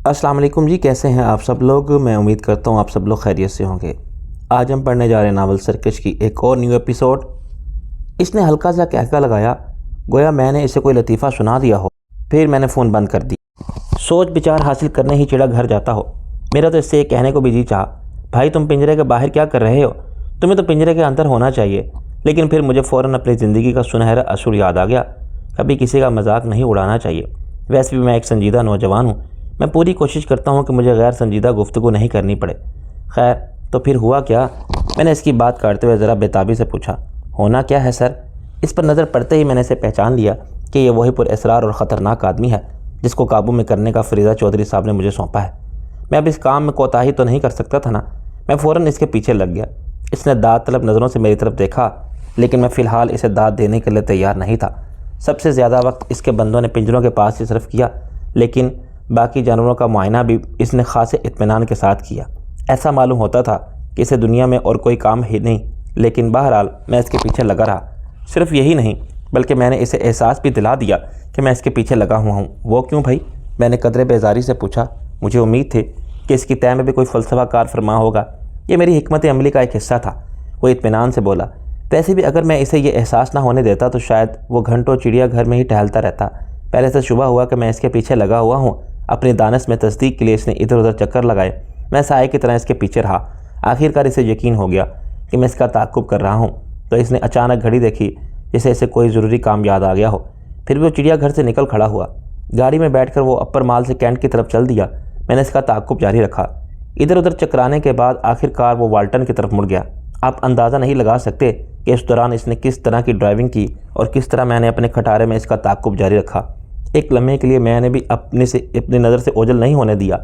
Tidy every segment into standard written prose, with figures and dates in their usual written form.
السلام علیکم جی، کیسے ہیں آپ سب لوگ؟ میں امید کرتا ہوں آپ سب لوگ خیریت سے ہوں گے۔ آج ہم پڑھنے جا رہے ہیں ناول سرکش کی ایک اور نیو ایپیسوڈ۔ اس نے ہلکا سا کہکا لگایا، گویا میں نے اسے کوئی لطیفہ سنا دیا ہو۔ پھر میں نے فون بند کر دی۔ سوچ بچار حاصل کرنے ہی چڑا گھر جاتا ہو۔ میرا تو اس سے یہ کہنے کو بھی جی چاہا، بھائی تم پنجرے کے باہر کیا کر رہے ہو؟ تمہیں تو پنجرے کے اندر ہونا چاہیے۔ لیکن پھر مجھے فوراً اپنی زندگی کا سنہرا اصول یاد آ گیا، کبھی کسی کا مذاق نہیں اڑانا چاہیے۔ ویسے بھی میں ایک سنجیدہ نوجوان ہوں، میں پوری کوشش کرتا ہوں کہ مجھے غیر سنجیدہ گفتگو نہیں کرنی پڑے۔ خیر تو پھر ہوا کیا؟ میں نے اس کی بات کاٹتے ہوئے ذرا بےتابی سے پوچھا۔ ہونا کیا ہے سر؟ اس پر نظر پڑتے ہی میں نے اسے پہچان لیا کہ یہ وہی پر اسرار اور خطرناک آدمی ہے جس کو قابو میں کرنے کا فریدہ چودھری صاحب نے مجھے سونپا ہے۔ میں اب اس کام میں کوتاہی تو نہیں کر سکتا تھا نا۔ میں فوراً اس کے پیچھے لگ گیا۔ اس نے داد طلب نظروں سے میری طرف دیکھا، لیکن میں فی الحال اسے داد دینے کے لیے تیار نہیں تھا۔ سب سے زیادہ وقت اس کے بندوں نے پنجروں کے پاس ہی صرف کیا، لیکن باقی جانوروں کا معائنہ بھی اس نے خاصے اطمینان کے ساتھ کیا۔ ایسا معلوم ہوتا تھا کہ اسے دنیا میں اور کوئی کام ہی نہیں، لیکن بہرحال میں اس کے پیچھے لگا رہا۔ صرف یہی نہیں بلکہ میں نے اسے احساس بھی دلا دیا کہ میں اس کے پیچھے لگا ہوا ہوں۔ وہ کیوں بھائی؟ میں نے قدرے بیزاری سے پوچھا۔ مجھے امید تھی کہ اس کی طے میں بھی کوئی فلسفہ کار فرما ہوگا۔ یہ میری حکمت عملی کا ایک حصہ تھا۔ وہ اطمینان سے بولا، ویسے بھی اگر میں اسے یہ احساس نہ ہونے دیتا تو شاید وہ گھنٹوں چڑیا گھر میں ہی ٹہلتا رہتا۔ پہلے سے شبہ ہوا کہ میں اس کے پیچھے لگا ہوا ہوں۔ اپنی دانش میں تصدیق کے لیے اس نے ادھر ادھر چکر لگائے۔ میں سائے کی طرح اس کے پیچھے رہا۔ آخرکار اسے یقین ہو گیا کہ میں اس کا تعاقب کر رہا ہوں، تو اس نے اچانک گھڑی دیکھی جسے اسے کوئی ضروری کام یاد آ گیا ہو۔ پھر بھی وہ چڑیا گھر سے نکل کھڑا ہوا۔ گاڑی میں بیٹھ کر وہ اپر مال سے کینٹ کی طرف چل دیا۔ میں نے اس کا تعاقب جاری رکھا۔ ادھر ادھر چکرانے کے بعد آخرکار وہ والٹن کی طرف مڑ گیا۔ آپ اندازہ نہیں لگا سکتے کہ اس دوران اس نے کس طرح کی ڈرائیونگ کی اور کس طرح میں نے اپنے کھٹارے میں اس کا تعاقب جاری رکھا۔ ایک لمحے کے لیے میں نے بھی اپنی نظر سے اوجھل نہیں ہونے دیا۔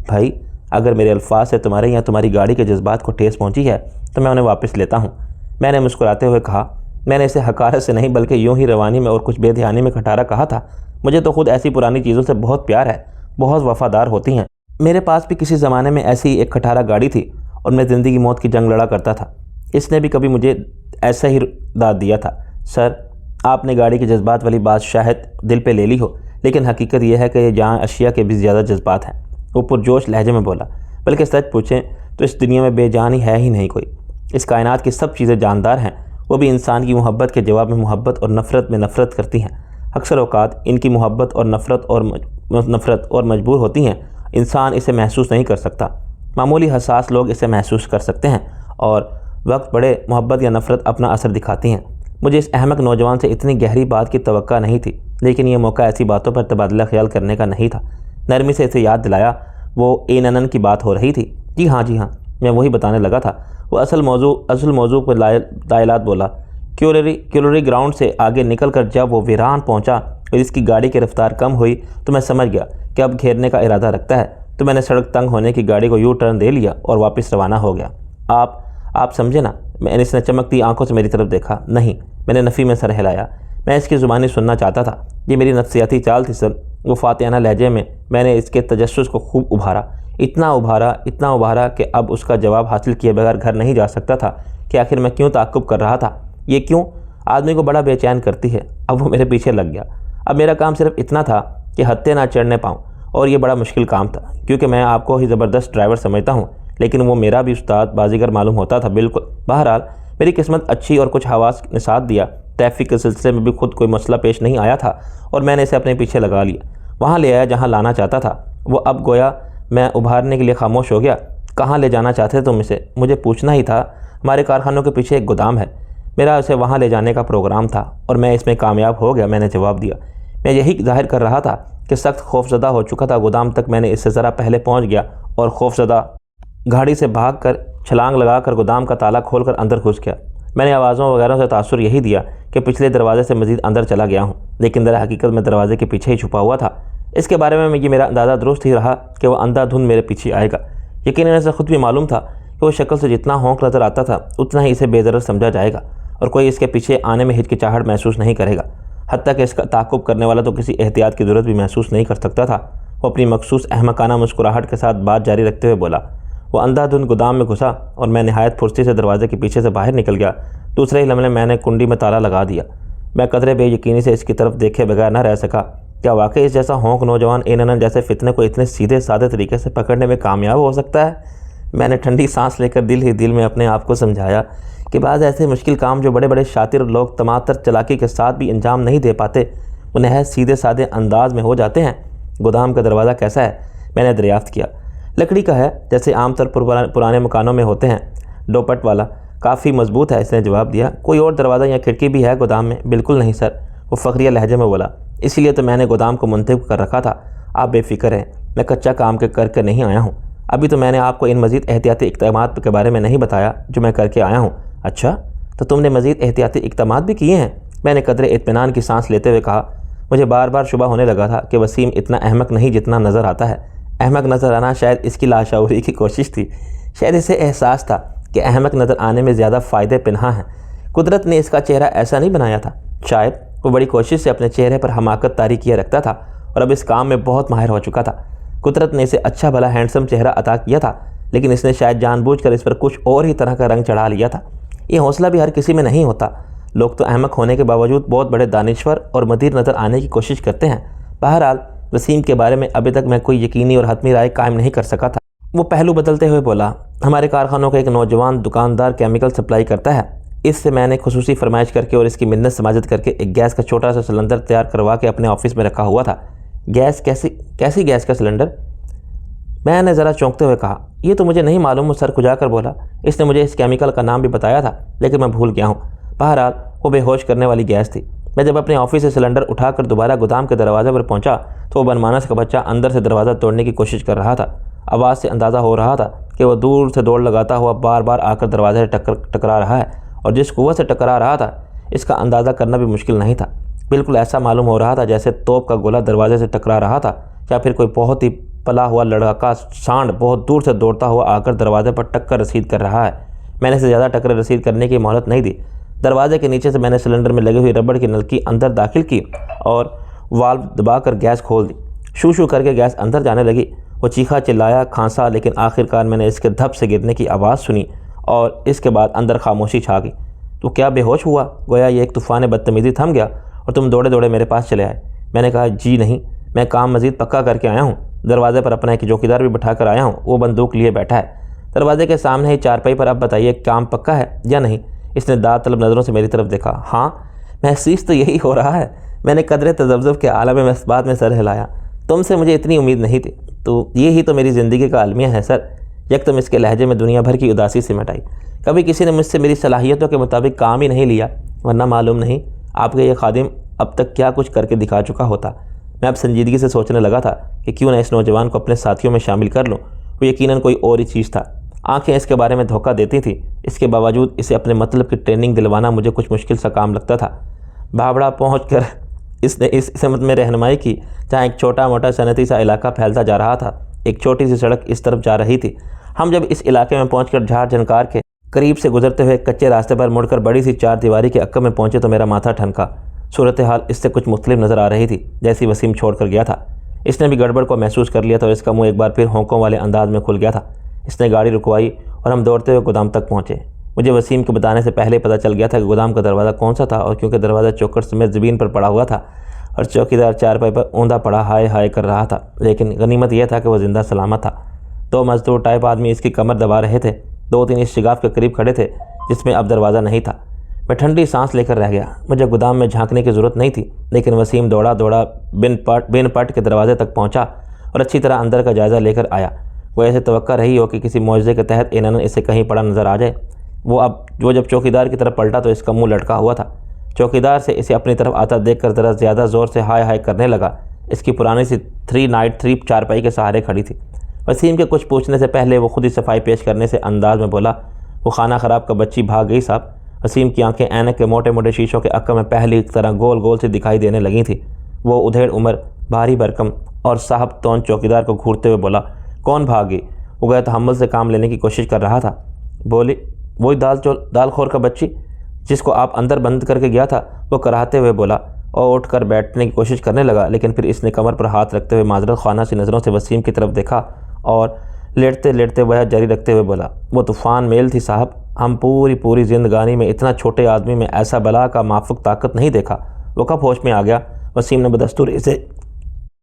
بھائی اگر میرے الفاظ سے تمہارے یا تمہاری گاڑی کے جذبات کو ٹھیس پہنچی ہے تو میں انہیں واپس لیتا ہوں، میں نے مسکراتے ہوئے کہا۔ میں نے اسے حقارت سے نہیں بلکہ یوں ہی روانی میں اور کچھ بے دھیانی میں کھٹارا کہا تھا۔ مجھے تو خود ایسی پرانی چیزوں سے بہت پیار ہے، بہت وفادار ہوتی ہیں۔ میرے پاس بھی کسی زمانے میں ایسی ایک کھٹارا گاڑی تھی اور میں زندگی موت کی جنگ لڑا کرتا تھا۔ اس نے بھی کبھی مجھے ایسا ہی داد دیا تھا۔ سر آپ نے گاڑی کے جذبات والی بات شاید دل پہ لے لی ہو، لیکن حقیقت یہ ہے کہ یہ جہاں اشیاء کے بھی زیادہ جذبات ہیں۔ وہ پرجوش لہجے میں بولا، بلکہ سچ پوچھیں تو اس دنیا میں بے جان ہی ہے ہی نہیں کوئی۔ اس کائنات کی سب چیزیں جاندار ہیں، وہ بھی انسان کی محبت کے جواب میں محبت اور نفرت میں نفرت کرتی ہیں۔ اکثر اوقات ان کی محبت اور نفرت اور مجبور ہوتی ہیں، انسان اسے محسوس نہیں کر سکتا۔ معمولی حساس لوگ اسے محسوس کر سکتے ہیں اور وقت بڑے محبت یا نفرت اپنا اثر دکھاتی ہیں۔ مجھے اس احمق نوجوان سے اتنی گہری بات کی توقع نہیں تھی، لیکن یہ موقع ایسی باتوں پر تبادلہ خیال کرنے کا نہیں تھا۔ نرمی سے اسے یاد دلایا وہ ایننن کی بات ہو رہی تھی۔ جی ہاں میں وہی بتانے لگا تھا۔ وہ اصل موضوع پر تائلات بولا۔ کیولری گراؤنڈ سے آگے نکل کر جب وہ ویران پہنچا اور اس کی گاڑی کی رفتار کم ہوئی تو میں سمجھ گیا کہ اب گھیرنے کا ارادہ رکھتا ہے، تو میں نے سڑک تنگ ہونے کی گاڑی کو یو ٹرن دے لیا اور واپس روانہ ہو گیا۔ آپ سمجھے نا؟ میں نے اس نے چمکتی آنکھوں سے میری طرف دیکھا۔ نہیں، میں نے نفی میں سر ہلایا۔ میں اس کی زبانی سننا چاہتا تھا۔ یہ میری نفسیاتی چال تھی سر۔ وہ فاتحانہ لہجے میں نے اس کے تجسس کو خوب ابھارا، اتنا ابھارا کہ اب اس کا جواب حاصل کیے بغیر گھر نہیں جا سکتا تھا کہ آخر میں کیوں تعاقب کر رہا تھا۔ یہ کیوں آدمی کو بڑا بے چین کرتی ہے۔ اب وہ میرے پیچھے لگ گیا۔ اب میرا کام صرف اتنا تھا کہ ہتھے نہ چڑھنے پاؤں، اور یہ بڑا مشکل کام تھا کیونکہ میں آپ کو ہی زبردست ڈرائیور سمجھتا ہوں، لیکن وہ میرا بھی استاد بازیگر معلوم ہوتا تھا بالکل۔ بہرحال میری قسمت اچھی اور کچھ حواس نے ساتھ دیا۔ ٹریفک کے سلسلے میں بھی خود کوئی مسئلہ پیش نہیں آیا تھا اور میں نے اسے اپنے پیچھے لگا لیا، وہاں لے آیا جہاں لانا چاہتا تھا۔ وہ اب گویا میں ابھارنے کے لیے خاموش ہو گیا۔ کہاں لے جانا چاہتے تم اسے؟ مجھے پوچھنا ہی تھا۔ ہمارے کارخانوں کے پیچھے ایک گودام ہے، میرا اسے وہاں لے جانے کا پروگرام تھا اور میں اس میں کامیاب ہو گیا، میں نے جواب دیا۔ میں یہی ظاہر کر رہا تھا کہ سخت خوفزدہ ہو چکا تھا۔ گودام تک میں نے اس سے ذرا پہلے پہنچ گیا اور خوفزدہ گاڑی سے بھاگ کر چھلانگ لگا کر گودام کا تالا کھول کر اندر گھس گیا۔ میں نے آوازوں وغیرہ سے تاثر یہی دیا کہ پچھلے دروازے سے مزید اندر چلا گیا ہوں، لیکن در حقیقت میں دروازے کے پیچھے ہی چھپا ہوا تھا۔ اس کے بارے میں یہ میرا اندازہ درست ہی رہا کہ وہ اندھا دھند میرے پیچھے آئے گا۔ یقیناً اسے خود بھی معلوم تھا کہ وہ شکل سے جتنا ہونک نظر آتا تھا اتنا ہی اسے بے ضرر سمجھا جائے گا اور کوئی اس کے پیچھے آنے میں ہچکچاہٹ محسوس نہیں کرے گا۔ حتیٰ کہ اس کا تعاقب کرنے والا تو کسی احتیاط کی ضرورت بھی محسوس نہیں کر سکتا تھا۔ وہ اپنی مخصوص احمقانہ مسکراہٹ کے ساتھ بات جاری رکھتے ہوئے بولا۔ وہ اندھا دھند گودام میں گھسا اور میں نہایت پھرتی سے دروازے کے پیچھے سے باہر نکل گیا۔ دوسرے ہی لمحے میں نے کنڈی میں تالا لگا دیا۔ میں قدرے بے یقینی سے اس کی طرف دیکھے بغیر نہ رہ سکا۔ کیا واقعی اس جیسا ہونک نوجوان اینن جیسے فتنے کو اتنے سیدھے سادے طریقے سے پکڑنے میں کامیاب ہو سکتا ہے؟ میں نے ٹھنڈی سانس لے کر دل ہی دل میں اپنے آپ کو سمجھایا کہ بعض ایسے مشکل کام جو بڑے بڑے شاطر لوگ تماتر چلاکی کے ساتھ بھی انجام نہیں دے پاتے، وہ نہایت سیدھے سادے انداز میں ہو جاتے ہیں۔ گودام کا دروازہ کیسا ہے؟ میں نے دریافت کیا۔ لکڑی کا ہے، جیسے عام طور پر پرانے مکانوں میں ہوتے ہیں، ڈوپٹ والا۔ کافی مضبوط ہے، اس نے جواب دیا۔ کوئی اور دروازہ یا کھڑکی بھی ہے گودام میں؟ بالکل نہیں سر، وہ فخریہ لہجے میں بولا۔ اسی لیے تو میں نے گودام کو منتخب کر رکھا تھا۔ آپ بے فکر ہیں، میں کچا کام کر کے نہیں آیا ہوں۔ ابھی تو میں نے آپ کو ان مزید احتیاطی اقدامات کے بارے میں نہیں بتایا جو میں کر کے آیا ہوں۔ اچھا، تو تم نے مزید احتیاطی اقدامات بھی کیے ہیں؟ میں نے قدرے اطمینان کی سانس لیتے ہوئے کہا۔ مجھے بار بار شبہ ہونے لگا تھا کہ وسیم اتنا احمق نہیں جتنا نظر آتا ہے۔ احمق نظر آنا شاید اس کی لاشعوری کی کوشش تھی، شاید اسے احساس تھا کہ احمق نظر آنے میں زیادہ فائدے پنہاں ہیں۔ قدرت نے اس کا چہرہ ایسا نہیں بنایا تھا۔ شاید وہ بڑی کوشش سے اپنے چہرے پر حماقت طاری کیے رکھتا تھا اور اب اس کام میں بہت ماہر ہو چکا تھا۔ قدرت نے اسے اچھا بھلا ہینڈسم چہرہ عطا کیا تھا، لیکن اس نے شاید جان بوجھ کر اس پر کچھ اور ہی طرح کا رنگ چڑھا لیا تھا۔ یہ حوصلہ بھی ہر کسی میں نہیں ہوتا۔ لوگ تو احمق ہونے کے باوجود بہت بڑے دانشور اور مدیر نظر آنے کی کوشش کرتے ہیں۔ بہرحال وسیم کے بارے میں ابھی تک میں کوئی یقینی اور حتمی رائے قائم نہیں کر سکا تھا۔ وہ پہلو بدلتے ہوئے بولا، ہمارے کارخانوں کا ایک نوجوان دکاندار کیمیکل سپلائی کرتا ہے۔ اس سے میں نے خصوصی فرمائش کر کے اور اس کی منت سماجت کر کے ایک گیس کا چھوٹا سا سلنڈر تیار کروا کے اپنے آفس میں رکھا ہوا تھا۔ گیس کیسی گیس کا سلنڈر؟ میں نے ذرا چونکتے ہوئے کہا۔ یہ تو مجھے نہیں معلوم، وہ سر کھجا کر بولا۔ اس نے مجھے اس کیمیکل کا نام بھی بتایا تھا، لیکن میں بھول گیا ہوں۔ بہرحال وہ بے ہوش کرنے والی گیس تھی۔ میں جب اپنے آفس سے سلنڈر اٹھا کر دوبارہ گودام کے دروازے پر پہنچا تو وہ بنمانس کا بچہ اندر سے دروازہ توڑنے کی کوشش کر رہا تھا۔ آواز سے اندازہ ہو رہا تھا کہ وہ دور سے دوڑ لگاتا ہوا بار بار آ کر دروازے سے ٹکرا رہا ہے، اور جس قوت سے ٹکرا رہا تھا اس کا اندازہ کرنا بھی مشکل نہیں تھا۔ بالکل ایسا معلوم ہو رہا تھا جیسے توپ کا گولہ دروازے سے ٹکرا رہا تھا، یا پھر کوئی بہت ہی پلا ہوا لڑکا سانڈ بہت دور سے دوڑتا ہوا آ کر دروازے پر ٹکر رسید کر رہا ہے۔ میں نے اسے زیادہ ٹکر رسید کرنے کی مہلت نہیں دی۔ دروازے کے نیچے سے میں نے سلنڈر میں لگی ہوئی ربڑ کی نلکی اندر داخل کی اور والو دبا کر گیس کھول دی۔ شو شو کر کے گیس اندر جانے لگی۔ وہ چیخا چلایا، کھانسا، لیکن آخرکار میں نے اس کے دھپ سے گرنے کی آواز سنی اور اس کے بعد اندر خاموشی چھا گئی۔ تو کیا بے ہوش ہوا؟ گویا یہ ایک طوفان بدتمیزی تھم گیا اور تم دوڑے دوڑے میرے پاس چلے آئے۔ میں نے کہا، جی نہیں، میں کام مزید پکا کر کے آیا ہوں۔ دروازے پر اپنا ایک چوکیدار بھی بٹھا کر آیا ہوں، وہ بندوق لیے بیٹھا ہے دروازے کے سامنے ہی چارپائی پر۔ اب بتائیے کام پکا ہے یا نہیں؟ اس نے داد طلب نظروں سے میری طرف دیکھا۔ ہاں، محسوس تو یہی ہو رہا ہے۔ میں نے قدرے تذبذب کے عالم میں اس بات میں سر ہلایا۔ تم سے مجھے اتنی امید نہیں تھی۔ تو یہی تو میری زندگی کا المیہ ہے سر۔ یکدم اس کے لہجے میں دنیا بھر کی اداسی سمٹ آئی۔ کبھی کسی نے مجھ سے میری صلاحیتوں کے مطابق کام ہی نہیں لیا، ورنہ معلوم نہیں آپ کا یہ خادم اب تک کیا کچھ کر کے دکھا چکا ہوتا۔ میں اب سنجیدگی سے سوچنے لگا تھا کہ کیوں نہ اس نوجوان کو اپنے ساتھیوں میں شامل کر لوں۔ وہ یقیناً کوئی اور ہی چیز تھا۔ آنکھیں اس کے بارے میں دھوکہ دیتی تھیں، اس کے باوجود اسے اپنے مطلب کی ٹریننگ دلوانا مجھے کچھ مشکل سا کام لگتا تھا۔ بھابڑا پہنچ کر اس نے اس سمت میں رہنمائی کی جہاں ایک چھوٹا موٹا صنعتی سا علاقہ پھیلتا جا رہا تھا۔ ایک چھوٹی سی سڑک اس طرف جا رہی تھی۔ ہم جب اس علاقے میں پہنچ کر جھاڑ جھنکار کے قریب سے گزرتے ہوئے کچے راستے پر مڑ کر بڑی سی چار دیواری کے عقب میں پہنچے تو میرا ماتھا ٹھنکا۔ صورتحال اس سے کچھ مختلف نظر آ رہی تھی جیسی وسیم چھوڑ کر گیا تھا۔ اس نے بھی گڑبڑ کو محسوس کر لیا تھا اور اس کا منہ ایک بار پھر ہونکوں والے انداز میں کھل گیا تھا۔ اس نے گاڑی رکوائی اور ہم دوڑتے ہوئے گودام تک پہنچے۔ مجھے وسیم کے بتانے سے پہلے پتہ چل گیا تھا کہ گودام کا دروازہ کون سا تھا، اور کیونکہ دروازہ چوکر سمیت زمین پر پڑا ہوا تھا اور چوکیدار چارپائی پر اوندا پڑا ہائے ہائے کر رہا تھا، لیکن غنیمت یہ تھا کہ وہ زندہ سلامت تھا۔ دو مزدور ٹائپ آدمی اس کی کمر دبا رہے تھے، دو تین اس شگاف کے قریب کھڑے تھے جس میں اب دروازہ نہیں تھا۔ میں ٹھنڈی سانس لے کر رہ گیا۔ مجھے گودام میں جھانکنے کی ضرورت نہیں تھی، لیکن وسیم دوڑا دوڑا بن پٹ کے دروازے تک پہنچا اور اچھی طرح اندر کا جائزہ لے کر آیا۔ وہ ایسے توقع رہی ہو کہ کسی معجزے کے تحت انہوں نے اسے کہیں پڑا نظر آ جائے۔ وہ جب چوکیدار کی طرف پلٹا تو اس کا منہ لٹکا ہوا تھا۔ چوکیدار سے اسے اپنی طرف آتا دیکھ کر ذرا زیادہ زور سے ہائے ہائے کرنے لگا۔ اس کی پرانی سی 3x3 چارپائی کے سہارے کھڑی تھی۔ وسیم کے کچھ پوچھنے سے پہلے وہ خود ہی صفائی پیش کرنے سے انداز میں بولا، وہ خانہ خراب کا بچی بھاگ گئی صاحب۔ وسیم کی آنکھیں اینک کے موٹے موٹے شیشوں کے عقب میں پہلی طرح گول گول سے دکھائی دینے لگی تھیں۔ وہ ادھیڑ عمر، بھاری بھرکم اور صاحب تون چوکیدار کو گھورتے ہوئے بولا، کون بھاگی؟ وہ غیر تحمل سے کام لینے کی کوشش کر رہا تھا۔ بولی، وہی دال خور کا بچی جس کو آپ اندر بند کر کے گیا تھا، وہ کراہتے ہوئے بولا اور اٹھ کر بیٹھنے کی کوشش کرنے لگا، لیکن پھر اس نے کمر پر ہاتھ رکھتے ہوئے معذرت خانہ سی نظروں سے وسیم کی طرف دیکھا اور لیٹتے لیٹتے وہ جاری رکھتے ہوئے بولا، وہ طوفان میل تھی صاحب، ہم پوری زندگانی میں اتنا چھوٹے آدمی میں ایسا بلا کا مافوق طاقت نہیں دیکھا۔ وہ کب ہوش میں آ گیا؟ وسیم نے بدستور اسے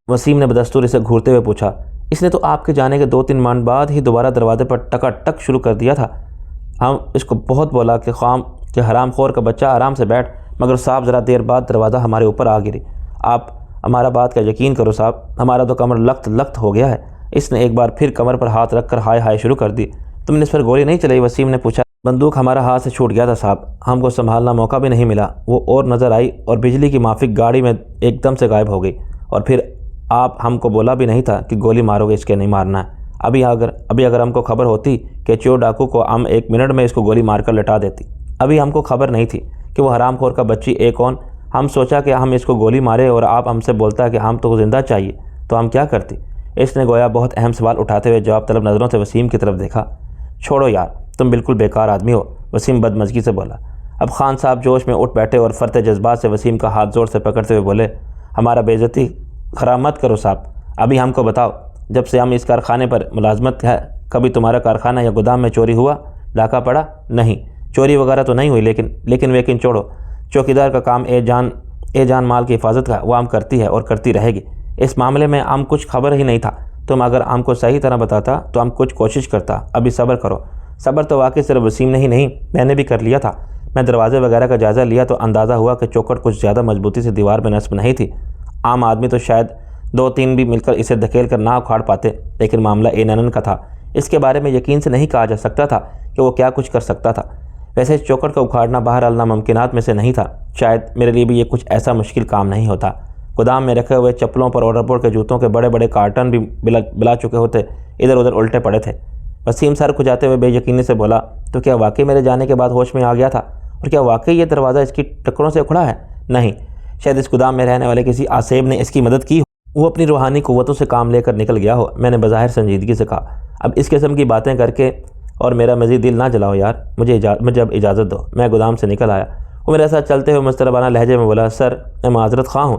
وسیم نے بدستور اسے گھورتے ہوئے پوچھا۔ اس نے تو آپ کے جانے کے 2-3 منٹ بعد ہی دوبارہ دروازے پر ٹکا ٹک شروع کر دیا تھا۔ ہم اس کو بہت بولا کہ حرام خور کا بچہ آرام سے بیٹھ، مگر صاحب ذرا دیر بعد دروازہ ہمارے اوپر آ گری۔ آپ ہمارا بات کا یقین کرو صاحب، ہمارا تو کمر لخت ہو گیا ہے۔ اس نے ایک بار پھر کمر پر ہاتھ رکھ کر ہائے ہائے شروع کر دی۔ تم نے اس پر گولی نہیں چلائی؟ وسیم نے پوچھا۔ بندوق ہمارا ہاتھ سے چھوٹ گیا تھا صاحب، ہم کو سنبھالنا موقع بھی نہیں ملا۔ وہ اور نظر آئی اور بجلی کی مافک گاڑی میں ایک دم سے غائب ہو گئی، اور پھر آپ ہم کو بولا بھی نہیں تھا کہ گولی مارو گے، اس کے نہیں مارنا ہے۔ ابھی اگر ہم کو خبر ہوتی کہ چور ڈاکو کو ہم 1 منٹ میں اس کو گولی مار کر لٹا دیتی۔ ابھی ہم کو خبر نہیں تھی کہ وہ حرام خور کا بچی کون۔ ہم سوچا کہ ہم اس کو گولی مارے اور آپ ہم سے بولتا کہ ہم تو زندہ چاہیے، تو ہم کیا کرتی؟ اس نے گویا بہت اہم سوال اٹھاتے ہوئے جواب طلب نظروں سے وسیم کی طرف دیکھا۔ چھوڑو یار، تم بالکل بیکار آدمی ہو، وسیم بدمزگی سے بولا۔ اب خان صاحب جوش میں اٹھ بیٹھے اور فرتے جذبات سے وسیم کا ہاتھ زور سے پکڑتے ہوئے بولے، ہمارا بے عزتی خراب مت کرو صاحب۔ ابھی ہم کو بتاؤ، جب سے ہم اس کارخانے پر ملازمت ہے، کبھی تمہارا کارخانہ یا گودام میں چوری ہوا، ڈاکہ پڑا؟ نہیں، چوری وغیرہ تو نہیں ہوئی، لیکن چھوڑو، چوکیدار کا کام اے جان مال کی حفاظت کا وہ ہم کرتی ہے اور کرتی رہے گی۔ اس معاملے میں ہم کچھ خبر ہی نہیں تھا۔ تم اگر ہم کو صحیح طرح بتاتا تو ہم کچھ کوشش کرتا۔ ابھی صبر کرو۔ صبر تو واقعی صرف وسیم نہیں میں نے بھی کر لیا تھا۔ میں دروازے وغیرہ کا جائزہ لیا تو اندازہ ہوا کہ چوکھٹ کچھ زیادہ مضبوطی سے دیوار میں نصب نہیں تھی۔ عام آدمی تو شاید 2-3 بھی مل کر اسے دھکیل کر نہ اکھاڑ پاتے، لیکن معاملہ ننن کا تھا۔ اس کے بارے میں یقین سے نہیں کہا جا سکتا تھا کہ وہ کیا کچھ کر سکتا تھا۔ ویسے اس چوکھٹ کا اکھاڑنا بہرحال ناممکنات میں سے نہیں تھا۔ شاید میرے لیے بھی یہ کچھ ایسا مشکل کام نہیں ہوتا۔ گودام میں رکھے ہوئے چپلوں پر اور ربڑ کے جوتوں کے بڑے بڑے کارٹن بھی بلا چکے ہوتے ادھر ادھر الٹے پڑے تھے۔ وسیم سر کھجاتے ہوئے بے یقینی سے بولا، تو کیا واقعی میرے جانے کے بعد ہوش میں آ گیا تھا؟ اور کیا واقعی یہ دروازہ اس کی ٹکڑوں سے اکھڑا ہے؟ نہیں، شاید اس گودام میں رہنے والے کسی آسیب نے اس کی مدد کی ہو، وہ اپنی روحانی قوتوں سے کام لے کر نکل گیا ہو، میں نے بظاہر سنجیدگی سے کہا۔ اب اس قسم کی باتیں کر کے اور میرا مزید دل نہ جلاؤ یار، مجھے اب اجازت دو۔ میں گودام سے نکل آیا۔ وہ میرے ساتھ چلتے ہوئے مستربانہ لہجے میں بولا، سر میں معذرت خواہ ہوں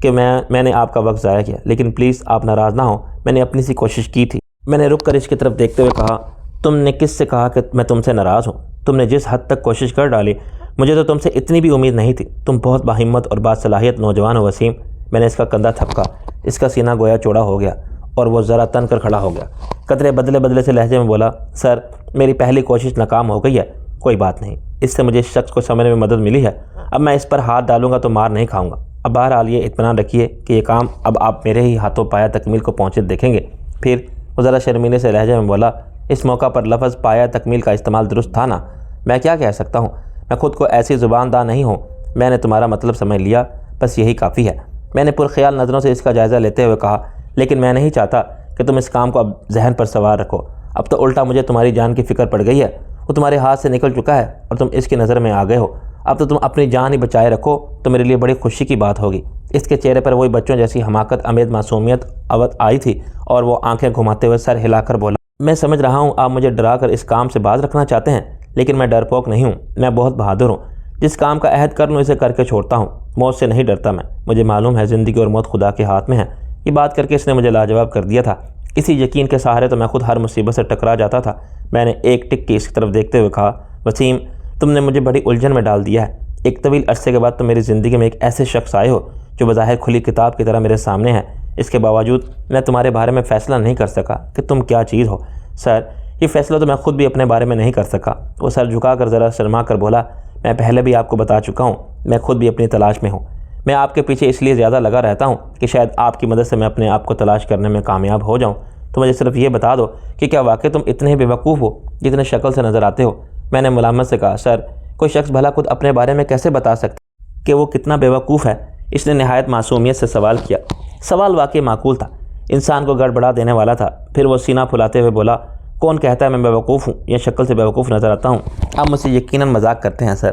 کہ میں نے آپ کا وقت ضائع کیا، لیکن پلیز آپ ناراض نہ ہوں، میں نے اپنی سی کوشش کی تھی۔ میں نے رک کر اس کی طرف دیکھتے ہوئے کہا، تم نے کس سے کہا کہ میں تم سے ناراض ہوں؟ تم نے جس حد تک کوشش کر ڈالی، مجھے تو تم سے اتنی بھی امید نہیں تھی۔ تم بہت باہمت اور باصلاحیت نوجوان ہو وسیم۔ میں نے اس کا کندھا تھپکا، اس کا سینہ گویا چوڑا ہو گیا اور وہ ذرا تن کر کھڑا ہو گیا۔ قطرے بدلے سے لہجے میں بولا، سر میری پہلی کوشش ناکام ہو گئی ہے، کوئی بات نہیں، اس سے مجھے اس شخص کو سمجھنے میں مدد ملی ہے۔ اب میں اس پر ہاتھ ڈالوں گا تو مار نہیں کھاؤں گا۔ اب بہرحال یہ اطمینان رکھیے کہ یہ کام اب آپ میرے ہی ہاتھوں پایا تکمیل کو پہنچے دیکھیں گے۔ پھر وہ ذرا شرمیلے سے لہجے میں بولا، اس موقع پر لفظ پایا تکمیل کا استعمال درست تھا نا؟ میں کیا کہہ سکتا ہوں، میں خود کو ایسی زبان داں نہیں ہوں۔ میں نے تمہارا مطلب سمجھ لیا، بس یہی کافی ہے۔ میں نے پرخیال نظروں سے اس کا جائزہ لیتے ہوئے کہا، لیکن میں نہیں چاہتا کہ تم اس کام کو اب ذہن پر سوار رکھو۔ اب تو الٹا مجھے تمہاری جان کی فکر پڑ گئی ہے۔ وہ تمہارے ہاتھ سے نکل چکا ہے اور تم اس کی نظر میں آ گئے ہو۔ اب تو تم اپنی جان ہی بچائے رکھو تو میرے لیے بڑی خوشی کی بات ہوگی۔ اس کے چہرے پر وہی بچوں جیسی حماقت امیز معصومیت اود آئی تھی اور وہ آنکھیں گھماتے ہوئے سر ہلا کر بولا، میں سمجھ رہا ہوں آپ مجھے ڈرا کر اس کام سے باز رکھنا چاہتے ہیں، لیکن میں ڈرپوک نہیں ہوں، میں بہت بہادر ہوں۔ جس کام کا عہد کر لوں اسے کر کے چھوڑتا ہوں۔ موت سے نہیں ڈرتا میں، مجھے معلوم ہے زندگی اور موت خدا کے ہاتھ میں ہے۔ یہ بات کر کے اس نے مجھے لاجواب کر دیا تھا۔ اسی یقین کے سہارے تو میں خود ہر مصیبت سے ٹکرا جاتا تھا۔ میں نے ایک ٹک کی اس کی طرف دیکھتے ہوئے کہا، وسیم تم نے مجھے بڑی الجھن میں ڈال دیا ہے۔ ایک طویل عرصے کے بعد تم میری زندگی میں ایک ایسے شخص آئے ہو جو بظاہر کھلی کتاب کی طرح میرے سامنے ہے۔ اس کے باوجود میں تمہارے بارے میں فیصلہ نہیں کر سکا کہ تم کیا چیز ہو۔ سر یہ فیصلہ تو میں خود بھی اپنے بارے میں نہیں کر سکا۔ وہ سر جھکا کر ذرا شرما کر بولا، میں پہلے بھی آپ کو بتا چکا ہوں، میں خود بھی اپنی تلاش میں ہوں۔ میں آپ کے پیچھے اس لیے زیادہ لگا رہتا ہوں کہ شاید آپ کی مدد سے میں اپنے آپ کو تلاش کرنے میں کامیاب ہو جاؤں۔ تو مجھے صرف یہ بتا دو کہ کیا واقعی تم اتنے ہی بیوقوف ہو جتنے شکل سے نظر آتے ہو؟ میں نے ملامت سے کہا، سر کوئی شخص بھلا خود اپنے بارے میں کیسے بتا سکتا کہ وہ کتنا بیوقوف ہے؟ اس نے نہایت معصومیت سے سوال کیا۔ سوال واقعی معقول تھا، انسان کو گڑبڑا دینے والا تھا۔ پھر وہ سینہ پھلاتے ہوئے بولا، کون کہتا ہے میں بیوقوف ہوں یا شکل سے بیوقوف نظر آتا ہوں؟ آپ مجھ سے یقیناً مذاق کرتے ہیں سر،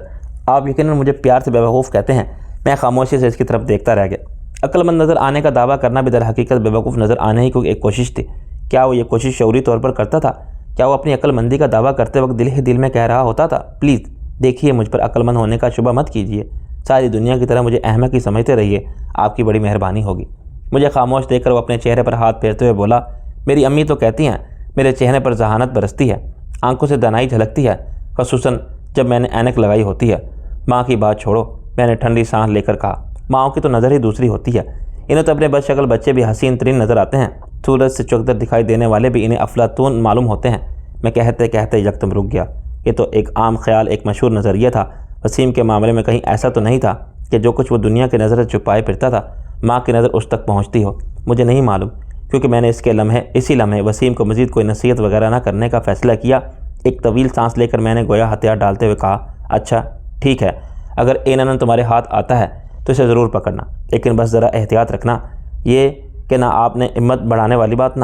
آپ یقیناً مجھے پیار سے بیوقوف کہتے ہیں۔ میں خاموشی سے اس کی طرف دیکھتا رہ گیا۔ عقل مند نظر آنے کا دعویٰ کرنا بھی در حقیقت بیوقوف نظر آنے ہی کو ایک کوشش تھی۔ کیا وہ یہ کوشش شعوری طور پر کرتا تھا؟ کیا وہ اپنی عقل مندی کا دعویٰ کرتے وقت دل ہی دل میں کہہ رہا ہوتا تھا، پلیز دیکھیے مجھ پر عقل مند ہونے کا شبہ مت کیجیے، ساری دنیا کی طرح مجھے احمق ہی سمجھتے رہیے، آپ کی بڑی مہربانی ہوگی۔ مجھے خاموش دیکھ کر وہ اپنے چہرے پر ہاتھ پھیرتے ہوئے بولا، میری امی تو کہتی ہیں میرے چہرے پر ذہانت برستی ہے، آنکھوں سے دانائی جھلکتی ہے، خصوصاً جب میں نے اینک لگائی ہوتی ہے۔ ماں کی بات چھوڑو، میں نے ٹھنڈی سانس لے کر کہا، ماؤں کی تو نظر ہی دوسری ہوتی ہے۔ انہیں تو اپنے بدشکل بچے بھی حسین ترین نظر آتے ہیں، سورج سے چوکدر دکھائی دینے والے بھی انہیں افلاطون معلوم ہوتے ہیں۔ میں کہتے کہتے یکدم رک گیا۔ یہ تو ایک عام خیال، ایک مشہور نظریہ تھا۔ وسیم کے معاملے میں کہیں ایسا تو نہیں تھا کہ جو کچھ وہ دنیا کی نظر سے چھپائے پھرتا تھا ماں کی نظر اس تک پہنچتی ہو؟ مجھے نہیں معلوم، کیونکہ میں نے اسی لمحے وسیم کو مزید کوئی نصیحت وغیرہ نہ کرنے کا فیصلہ کیا۔ ایک طویل سانس لے کر میں نے گویا ہتھیار ڈالتے ہوئے کہا، اچھا ٹھیک ہے، اگر اینن تمہارے ہاتھ آتا ہے تو اسے ضرور پکڑنا، لیکن بس ذرا احتیاط رکھنا۔ یہ کہ نہ آپ نے ہمت بڑھانے والی بات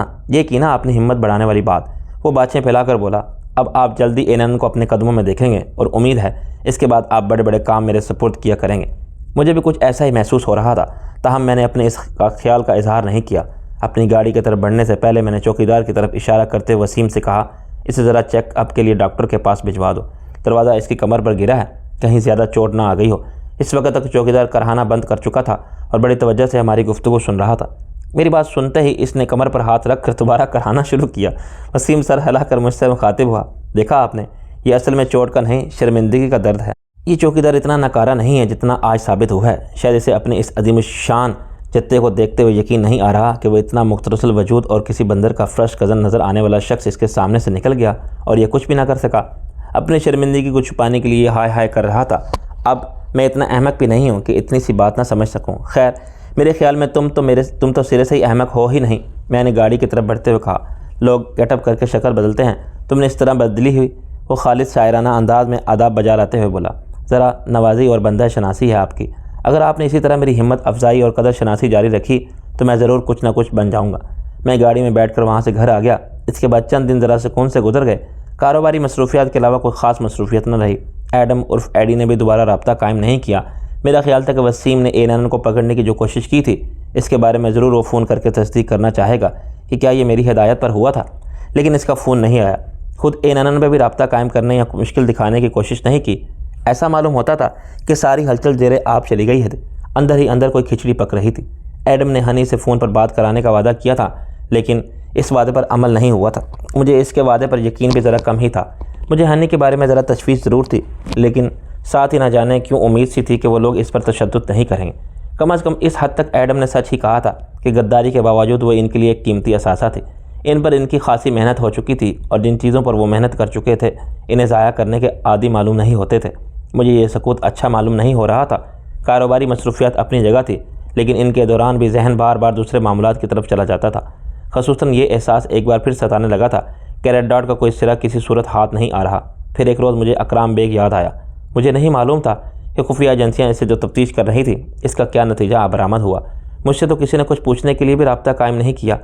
آپ نے ہمت بڑھانے والی بات۔ وہ باتیں پھیلا کر بولا، اب آپ جلدی اینن کو اپنے قدموں میں دیکھیں گے، اور امید ہے اس کے بعد آپ بڑے بڑے کام میرے سپرد کیا کریں گے۔ مجھے بھی کچھ ایسا ہی محسوس ہو رہا تھا، تاہم میں نے اپنے اس خیال کا اظہار نہیں کیا۔ اپنی گاڑی کی طرف بڑھنے سے پہلے میں نے چوکیدار کی طرف اشارہ کرتے وسیم سے کہا، اسے ذرا چیک اپ کے لیے ڈاکٹر کے پاس بھجوا دو، دروازہ اس کی کمر پر گرا ہے، کہیں زیادہ چوٹ نہ آ گئی ہو۔ اس وقت تک چوکیدار کرہانہ بند کر چکا تھا اور بڑی توجہ سے ہماری گفتگو سن رہا تھا۔ میری بات سنتے ہی اس نے کمر پر ہاتھ رکھ کر دوبارہ کرہانا شروع کیا۔ وسیم سر ہلا کر مجھ سے مخاطب ہوا، دیکھا آپ نے، یہ اصل میں چوٹ کا نہیں، شرمندگی کا درد ہے۔ یہ چوکیدار اتنا ناکارہ نہیں ہے جتنا آج ثابت ہوا ہے۔ شاید اسے اپنے اس عظیم الشان جتے کو دیکھتے ہوئے یقین نہیں آ رہا کہ وہ اتنا مختصر وجود اور کسی بندر کا فرش کزن نظر آنے والا شخص اس کے سامنے سے نکل گیا اور یہ کچھ بھی نہ کر سکا۔ اپنی شرمندگی کو چھپانے کے لیے ہائے ہائے کر رہا تھا۔ اب میں اتنا احمق بھی نہیں ہوں کہ اتنی سی بات نہ سمجھ سکوں۔ خیر، میرے خیال میں تم تو سرے سے ہی احمق ہو ہی نہیں۔ میں نے گاڑی کی طرف بڑھتے ہوئے کہا، لوگ گیٹ اپ کر کے شکل بدلتے ہیں، تم نے اس طرح بدلی ہوئی؟ وہ خالص شاعرانہ انداز میں آداب بجا لاتے ہوئے بولا، ذرا نوازی اور بندہ شناسی ہے آپ کی۔ اگر آپ نے اسی طرح میری ہمت افزائی اور قدر شناسی جاری رکھی تو میں ضرور کچھ نہ کچھ بن جاؤں گا۔ میں گاڑی میں بیٹھ کر وہاں سے گھر آ گیا۔ اس کے بعد چند دن ذرا سکون سے گزر گئے۔ کاروباری مصروفیات کے علاوہ کوئی خاص مصروفیت نہ رہی۔ ایڈم عرف ایڈی نے بھی دوبارہ رابطہ قائم نہیں کیا۔ میرا خیال تھا کہ وسیم نے اینن کو پکڑنے کی جو کوشش کی تھی اس کے بارے میں ضرور وہ فون کر کے تصدیق کرنا چاہے گا کہ کیا یہ میری ہدایت پر ہوا تھا، لیکن اس کا فون نہیں آیا۔ خود اینن پہ بھی رابطہ قائم کرنے یا مشکل دکھانے کی کوشش نہیں کی۔ ایسا معلوم ہوتا تھا کہ ساری ہلچل زیر آپ چلی گئی ہے، اندر ہی اندر کوئی کھچڑی پک رہی تھی۔ ایڈم نے ہنی سے فون پر بات کرانے کا وعدہ کیا تھا، لیکن اس وعدے پر عمل نہیں ہوا تھا۔ مجھے اس کے وعدے پر یقین بھی ذرا کم ہی تھا۔ مجھے ہنی کے بارے میں ذرا تشویش ضرور تھی، لیکن ساتھ ہی نہ جانے کیوں امید سی تھی کہ وہ لوگ اس پر تشدد نہیں کریں گے۔ کم از کم اس حد تک ایڈم نے سچ ہی کہا تھا کہ غداری کے باوجود وہ ان کے لیے ایک قیمتی اثاثہ تھے۔ ان پر ان کی خاصی محنت ہو چکی تھی اور جن چیزوں پر وہ محنت کر چکے تھے انہیں ضائع کرنے کے عادی معلوم نہیں ہوتے تھے۔ مجھے یہ سکوت اچھا معلوم نہیں ہو رہا تھا۔ کاروباری مصروفیات اپنی جگہ تھی، لیکن ان کے دوران بھی ذہن بار بار دوسرے معاملات کی طرف چلا جاتا تھا۔ خصوصاً یہ احساس ایک بار پھر ستانے لگا تھا کہ ریڈ ڈاٹ کا کوئی سرا کسی صورت ہاتھ نہیں آ رہا۔ پھر ایک روز مجھے اکرام بیگ یاد آیا۔ مجھے نہیں معلوم تھا کہ خفیہ ایجنسیاں اسے جو تفتیش کر رہی تھیں اس کا کیا نتیجہ برآمد ہوا۔ مجھ سے تو کسی نے کچھ پوچھنے کے لیے بھی رابطہ قائم نہیں کیا۔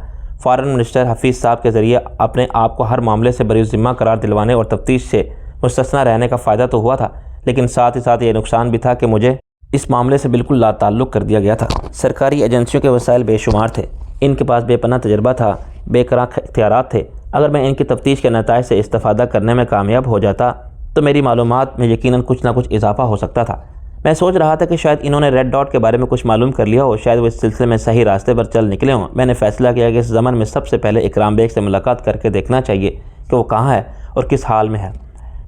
فارن منسٹر حفیظ صاحب کے ذریعے اپنے آپ کو ہر معاملے سے بری ذمہ قرار دلوانے اور تفتیش سے مستثنیٰ رہنے کا فائدہ تو ہوا تھا، لیکن ساتھ ہی ساتھ یہ نقصان بھی تھا کہ مجھے اس معاملے سے بالکل لا تعلق کر دیا گیا تھا۔ سرکاری ایجنسیوں کے وسائل بے شمار تھے، ان کے پاس بے پناہ تجربہ تھا، بے کرا اختیارات تھے۔ اگر میں ان کی تفتیش کے نتائج سے استفادہ کرنے میں کامیاب ہو جاتا تو میری معلومات میں یقیناً کچھ نہ کچھ اضافہ ہو سکتا تھا۔ میں سوچ رہا تھا کہ شاید انہوں نے ریڈ ڈاٹ کے بارے میں کچھ معلوم کر لیا ہو، شاید وہ اس سلسلے میں صحیح راستے پر چل نکلے ہوں۔ میں نے فیصلہ کیا کہ اس زمن میں سب سے پہلے اکرام بیگ سے ملاقات کر کے دیکھنا چاہیے کہ وہ کہاں ہے اور کس حال میں ہے۔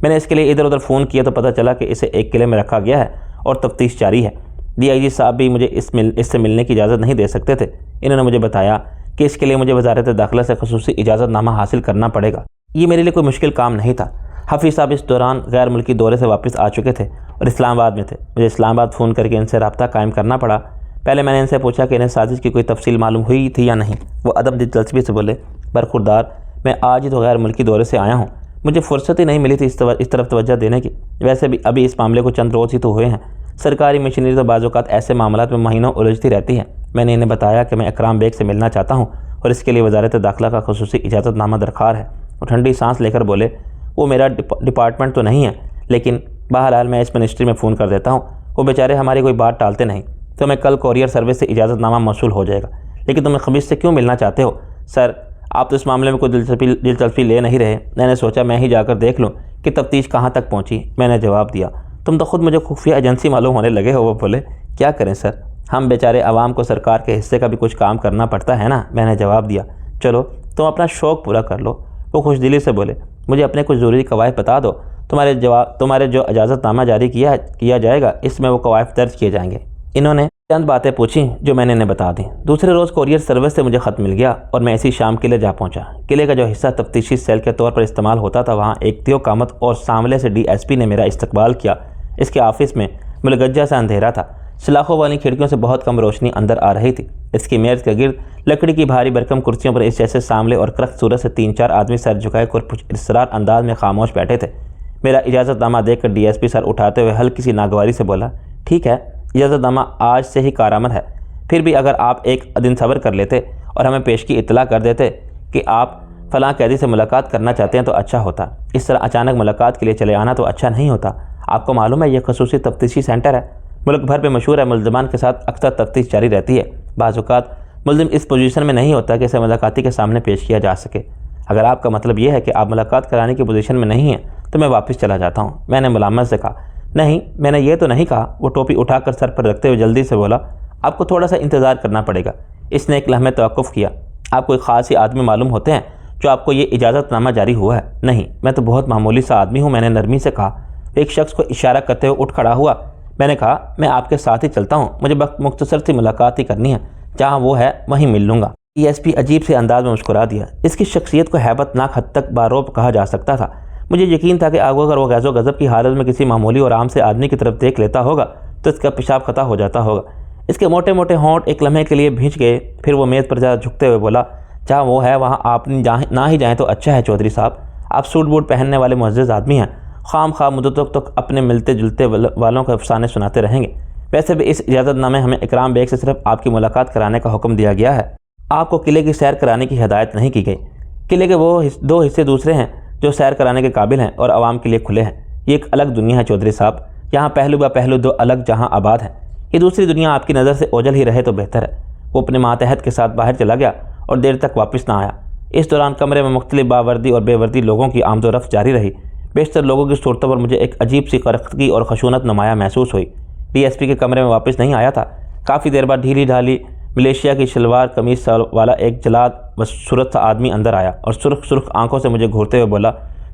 میں نے اس کے لیے ادھر ادھر فون کیا تو پتہ چلا کہ اسے ایک قلعے میں رکھا گیا ہے اور تفتیش جاری ہے۔ ڈی آئی جی صاحب بھی مجھے اس سے ملنے کی اجازت نہیں دے سکتے تھے۔ انہوں نے مجھے بتایا کہ اس کے لیے مجھے وزارت داخلہ سے خصوصی اجازت نامہ حاصل کرنا پڑے گا۔ یہ میرے لیے کوئی مشکل کام نہیں تھا۔ حفیظ صاحب اس دوران غیر ملکی دورے سے واپس آ چکے تھے اور اسلام آباد میں تھے۔ مجھے اسلام آباد فون کر کے ان سے رابطہ قائم کرنا پڑا۔ پہلے میں نے ان سے پوچھا کہ انہیں سازش کی کوئی تفصیل معلوم ہوئی تھی یا نہیں۔ وہ عدم دلچسپی سے بولے، برخوردار، میں آج ہی تو غیر ملکی دورے سے آیا ہوں، مجھے فرصت ہی نہیں ملی تھی اس طرف توجہ دینے کی۔ ویسے بھی ابھی اس معاملے کو چند روز ہی تو ہوئے ہیں۔ سرکاری مشینری تو بعض اوقات ایسے معاملات میں مہینوں الجھتی رہتی ہے۔ میں نے انہیں بتایا کہ میں اکرام بیگ سے ملنا چاہتا ہوں اور اس کے لیے وزارت داخلہ کا خصوصی اجازت نامہ درکار ہے۔ وہ ٹھنڈی سانس لے کر بولے، وہ میرا ڈپارٹمنٹ تو نہیں ہے، لیکن بہرحال میں اس منسٹری میں فون کر دیتا ہوں، وہ بیچارے ہماری کوئی بات ٹالتے نہیں۔ تو میں کل کوریئر سروس سے اجازت نامہ موصول ہو جائے گا۔ لیکن تم خبیث سے کیوں ملنا چاہتے ہو؟ سر، آپ تو اس معاملے میں کوئی دلچسپی لے نہیں رہے۔ میں نے سوچا میں ہی جا کر دیکھ لوں کہ تفتیش کہاں تک پہنچی۔ میں نے جواب دیا، تم تو خود مجھے خفیہ ایجنسی معلوم ہونے لگے ہو۔ وہ بولے، کیا کریں سر، ہم بیچارے عوام کو سرکار کے حصے کا بھی کچھ کام کرنا پڑتا ہے نا۔ میں نے جواب دیا، چلو تم اپنا شوق پورا کر لو۔ وہ خوش دلی سے بولے، مجھے اپنے کچھ ضروری قواعد بتا دو، تمہارے جو اجازت نامہ جاری کیا جائے گا اس میں وہ قواعد درج کیے جائیں گے۔ انہوں نے چند باتیں پوچھیں جو میں نے انہیں بتا دیں۔ دوسرے روز کوریئر سروس سے مجھے خط مل گیا اور میں اسی شام قلعے جا پہنچا۔ قلعے کا جو حصہ تفتیشی سیل کے طور پر استعمال ہوتا تھا، وہاں ایک دیو قامت اور ساملے سے DSP نے میرا استقبال کیا۔ اس کے آفس میں ملگجہ سا اندھیرا تھا، سلاخوں والی کھڑکیوں سے بہت کم روشنی اندر آ رہی تھی۔ اس کی میز کے گرد لکڑی کی بھاری برکم کرسیوں پر اس جیسے ساملے اور کرخت صورت سے 3-4 آدمی سر جھکائے اور کچھ اسرار انداز میں خاموش بیٹھے تھے۔ میرا اجازت نامہ دیکھ کر DSP سر اٹھاتے ہوئے ہلکی سی ناگواری سے بولا، ٹھیک ہے، اجازت نامہ آج سے ہی کارآمد ہے، پھر بھی اگر آپ ایک دن صبر کر لیتے اور ہمیں پیشگی اطلاع کر دیتے کہ آپ فلاں قیدی سے ملاقات کرنا چاہتے ہیں تو اچھا ہوتا۔ اس طرح اچانک ملاقات کے لیے چلے آنا تو اچھا نہیں ہوتا۔ آپ کو معلوم ہے یہ خصوصی تفتیشی سینٹر ہے، ملک بھر پہ مشہور ہے، ملزمان کے ساتھ اکثر تفتیش جاری رہتی ہے۔ بعض اوقات ملزم اس پوزیشن میں نہیں ہوتا کہ اسے ملاقاتی کے سامنے پیش کیا جا سکے۔ اگر آپ کا مطلب یہ ہے کہ آپ ملاقات کرانے کی پوزیشن میں نہیں ہیں تو میں واپس چلا جاتا ہوں۔ میں نے ملامت سے کہا، نہیں، میں نے یہ تو نہیں کہا۔ وہ ٹوپی اٹھا کر سر پر رکھتے ہوئے جلدی سے بولا، آپ کو تھوڑا سا انتظار کرنا پڑے گا۔ اس نے ایک لمحے توقف کیا۔ آپ کوئی خاص ہی آدمی معلوم ہوتے ہیں جو آپ کو یہ اجازت نامہ جاری ہوا ہے؟ نہیں، میں تو بہت معمولی سا آدمی ہوں، میں نے نرمی سے کہا۔ ایک شخص کو اشارہ کرتے ہوئے اٹھ کھڑا ہوا۔ میں نے کہا، میں آپ کے ساتھ ہی چلتا ہوں، مجھے مختصر سی ملاقات ہی کرنی ہے، جہاں وہ ہے وہیں مل لوں گا۔ DSP عجیب سے انداز میں مسکرا دیا۔ اس کی شخصیت کو ہیبت ناک حد تک باروب کہا جا سکتا تھا۔ مجھے یقین تھا کہ اگر وہ غیظ و غضب کی حالت میں کسی معمولی اور عام سے آدمی کی طرف دیکھ لیتا ہوگا تو اس کا پیشاب خطا ہو جاتا ہوگا۔ اس کے موٹے موٹے ہونٹ ایک لمحے کے لیے بھینچ گئے، پھر وہ میز پر زیادہ جھکتے ہوئے بولا، جہاں وہ ہے وہاں آپ نہ ہی جائیں تو اچھا ہے چودھری صاحب۔ آپ سوٹ بوٹ پہننے والے معزز آدمی ہیں، خام خواہ مدتوں تک اپنے ملتے جلتے والوں کے افسانے سناتے رہیں گے۔ ویسے بھی اس اجازت نامے ہمیں اکرام بیگ سے صرف آپ کی ملاقات کرانے کا حکم دیا گیا ہے، آپ کو قلعے کی سیر کرانے کی ہدایت نہیں کی گئی۔ قلعے کے وہ 2 حصے دوسرے ہیں جو سیر کرانے کے قابل ہیں اور عوام کے لیے کھلے ہیں۔ یہ ایک الگ دنیا ہے چودھری صاحب، یہاں پہلو با پہلو 2 الگ جہاں آباد ہیں۔ یہ دوسری دنیا آپ کی نظر سے اوجھل ہی رہے تو بہتر ہے۔ وہ اپنے ماتحت کے ساتھ باہر چلا گیا اور دیر تک واپس نہ آیا۔ اس دوران کمرے میں مختلف باوردی اور بے وردی لوگوں کی آمد و رفت جاری رہی۔ بیشتر لوگوں کی صورتوں پر مجھے ایک عجیب سی قرختگی اور خشونت نمایاں محسوس ہوئی۔ DSP کے کمرے میں واپس نہیں آیا تھا۔ کافی دیر بعد ڈھیلی ڈھالی ملیشیا کی شلوار قمیص والا ایک جلاد و صورت سا آدمی اندر آیا اور سرخ آنکھوں سے مجھے گھورتے ہوئے بولا،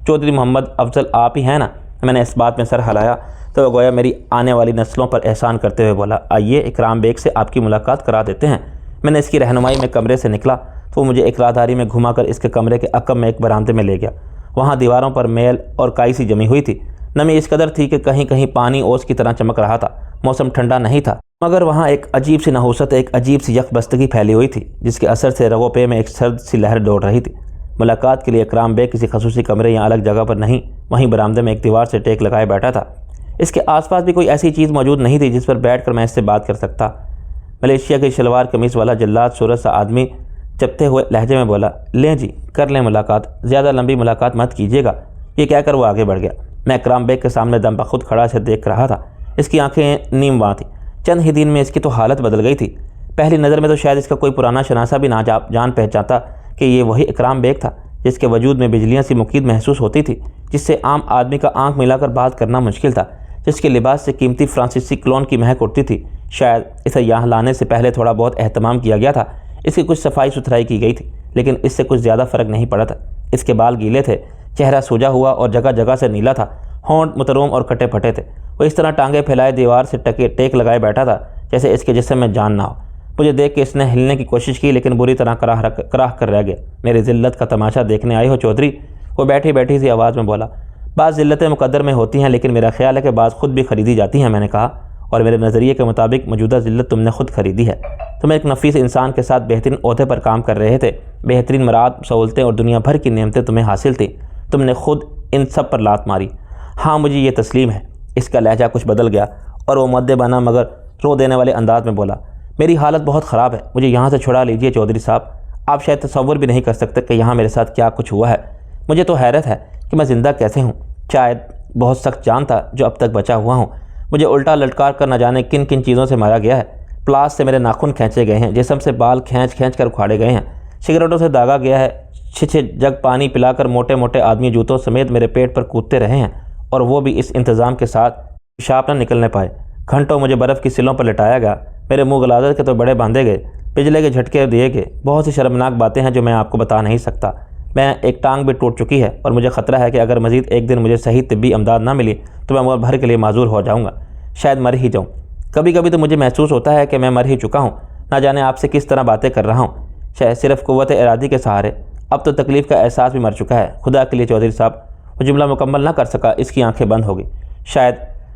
چودھری محمد افضل آپ ہی ہیں نا؟ میں نے اس بات میں سر ہلایا تو وہ گویا میری آنے والی نسلوں پر احسان کرتے ہوئے بولا، آئیے اکرام بیگ سے آپ کی ملاقات کرا دیتے ہیں۔ میں نے اس کی رہنمائی میں کمرے سے نکلا تو وہ مجھے ایک راہداری میں گھما کر اس کے کمرے کے عقب میں ایک برآمدے میں لے گیا۔ وہاں دیواروں پر میل اور کائی سی جمی ہوئی تھی۔ نمی اس قدر تھی کہ کہیں کہیں پانی اوس کی طرح چمک رہا تھا۔ موسم ٹھنڈا نہیں تھا، مگر وہاں ایک عجیب سی نحوست، ایک عجیب سی یکبستگی پھیلی ہوئی تھی جس کے اثر سے رگوں پہ میں ایک سرد سی لہر دوڑ رہی تھی۔ ملاقات کے لیے اکرام بیگ کسی خصوصی کمرے یا الگ جگہ پر نہیں، وہیں برآمدے میں ایک دیوار سے ٹیک لگائے بیٹھا تھا۔ اس کے آس پاس بھی کوئی ایسی چیز موجود نہیں تھی جس پر بیٹھ کر میں اس سے بات کر سکتا۔ ملیشیا کی شلوار قمیص والا جلاد صورت سا آدمی چپتے ہوئے لہجے میں بولا، لیں جی کر لیں ملاقات، زیادہ لمبی ملاقات مت کیجیے گا۔ یہ کہہ کر وہ آگے بڑھ گیا۔ میں اکرام بیگ کے سامنے دم بخود کھڑا اسے دیکھ رہا تھا۔ اس کی آنکھیں نیم واں تھیں۔ چند ہی دن میں اس کی تو حالت بدل گئی تھی۔ پہلی نظر میں تو شاید اس کا کوئی پرانا شناسا بھی نہ جان پہچانتا کہ یہ وہی اکرام بیگ تھا جس کے وجود میں بجلیاں سی مقید محسوس ہوتی تھی، جس سے عام آدمی کا آنکھ ملا کر بات کرنا مشکل تھا، جس کے لباس سے قیمتی فرانسیسی کلون کی مہک اٹھتی تھی۔ شاید اسے یہاں لانے سے پہلے تھوڑا بہت اہتمام کیا گیا تھا، اس کی کچھ صفائی ستھرائی کی گئی تھی، لیکن اس سے کچھ زیادہ فرق نہیں پڑا تھا۔ اس کے بال گیلے تھے، چہرہ سوجا ہوا اور جگہ جگہ سے نیلا تھا، ہونٹ متروم اور کٹے پھٹے تھے۔ وہ اس طرح ٹانگیں پھیلائے دیوار سے ٹیک لگائے بیٹھا تھا جیسے اس کے جسم میں جان نہ ہو۔ مجھے دیکھ کے اس نے ہلنے کی کوشش کی لیکن بری طرح کراہ کر رہ گیا۔ میری ذلت کا تماشا دیکھنے آئے ہو چودھری؟ وہ بیٹھی بیٹھی سی آواز میں بولا۔ بعض ذلتیں مقدر میں ہوتی ہیں لیکن میرا خیال ہے کہ بعض خود بھی خریدی جاتی ہیں، میں نے کہا، اور میرے نظریے کے مطابق موجودہ ذلت تم نے خود خریدی ہے۔ تم ایک نفیس انسان کے ساتھ بہترین عہدے پر کام کر رہے تھے، بہترین مراد سہولتیں اور دنیا بھر کی نعمتیں تمہیں حاصل تھیں، تم نے خود ان سب پر لات ماری۔ ہاں مجھے یہ تسلیم ہے۔ اس کا لہجہ کچھ بدل گیا اور وہ مدبانہ مگر رو دینے والے انداز میں بولا، میری حالت بہت خراب ہے، مجھے یہاں سے چھڑا لیجئے چودھری صاحب۔ آپ شاید تصور بھی نہیں کر سکتے کہ یہاں میرے ساتھ کیا کچھ ہوا ہے۔ مجھے تو حیرت ہے کہ میں زندہ کیسے ہوں۔ شاید بہت سخت جان تھا جو اب تک بچا ہوا ہوں۔ مجھے الٹا لٹکار کر نہ جانے کن کن چیزوں سے مارا گیا ہے۔ پلاس سے میرے ناخن کھینچے گئے ہیں، جسم سے بال کھینچ کر اکھاڑے گئے ہیں، سگریٹوں سے داغا گیا ہے، 6 جگ پانی پلا کر موٹے موٹے آدمی جوتوں سمیت میرے پیٹ پر کودتے رہے ہیں، اور وہ بھی اس انتظام کے ساتھ پیشاب نہ نکلنے پائے۔ گھنٹوں مجھے برف کی سلوں پر لٹایا گیا، میرے منہ غلاظت کے تو بڑے باندھے گئے، بجلے کے جھٹکے دیے گئے، بہت سی شرمناک باتیں ہیں جو میں آپ کو بتا نہیں سکتا۔ میں ایک ٹانگ بھی ٹوٹ چکی ہے اور مجھے خطرہ ہے کہ اگر مزید ایک دن مجھے صحیح طبی امداد نہ ملی تو میں عمر بھر کے لیے معذور ہو جاؤں گا، شاید مر ہی جاؤں۔ کبھی کبھی تو مجھے محسوس ہوتا ہے کہ میں مر ہی چکا ہوں، نہ جانے آپ سے کس طرح باتیں کر رہا ہوں، شاید صرف قوت ارادی کے سہارے۔ اب تو تکلیف کا احساس بھی مر چکا ہے۔ خدا کے لیے چودھری صاحب، وہ جملہ مکمل نہ کر سکا، اس کی آنکھیں بند ہو گئی۔ شاید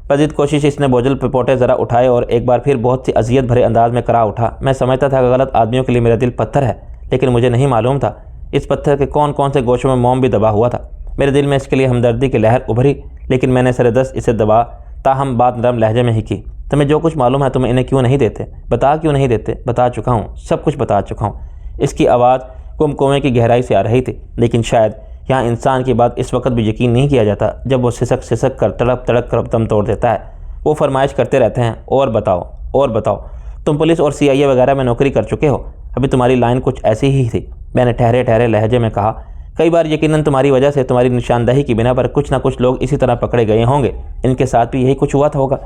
مزید کوشش اس نے بوجھل پپوٹے ذرا اٹھائے اور ایک بار پھر بہت سی اذیت بھرے انداز میں کرا اٹھا۔ میں سمجھتا تھا کہ غلط آدمیوں کے لیے میرا دل پتھر ہے، لیکن مجھے نہیں معلوم تھا اس پتھر کے کون کون سے گوشوں میں موم بھی دبا ہوا تھا۔ میرے دل میں اس کے لیے ہمدردی کی لہر ابھری، لیکن میں نے سر دست اسے دبا، تاہم بات نرم لہجے میں ہی کی۔ تمہیں جو کچھ معلوم ہے تم انہیں کیوں نہیں دیتے؟ بتا کیوں نہیں دیتے؟ بتا چکا ہوں، سب کچھ بتا چکا ہوں۔ اس کی آواز گم کنویں کی گہرائی سے آ رہی تھی، لیکن شاید یہاں انسان کی بات اس وقت بھی یقین نہیں کیا جاتا جب وہ سسک سسک کر تڑپ تڑپ کر دم توڑ دیتا ہے۔ وہ فرمائش کرتے رہتے ہیں، اور بتاؤ اور بتاؤ۔ تم پولیس اور CIA وغیرہ میں نوکری کر چکے ہو، ابھی تمہاری لائن کچھ ایسی ہی تھی، میں نے ٹھہرے ٹھہرے لہجے میں کہا۔ کئی بار یقیناً تمہاری وجہ سے، تمہاری نشاندہی کی بنا پر کچھ نہ کچھ لوگ اسی طرح پکڑے گئے ہوں گے۔ ان کے ساتھ بھی یہی کچھ ہوا ہوگا،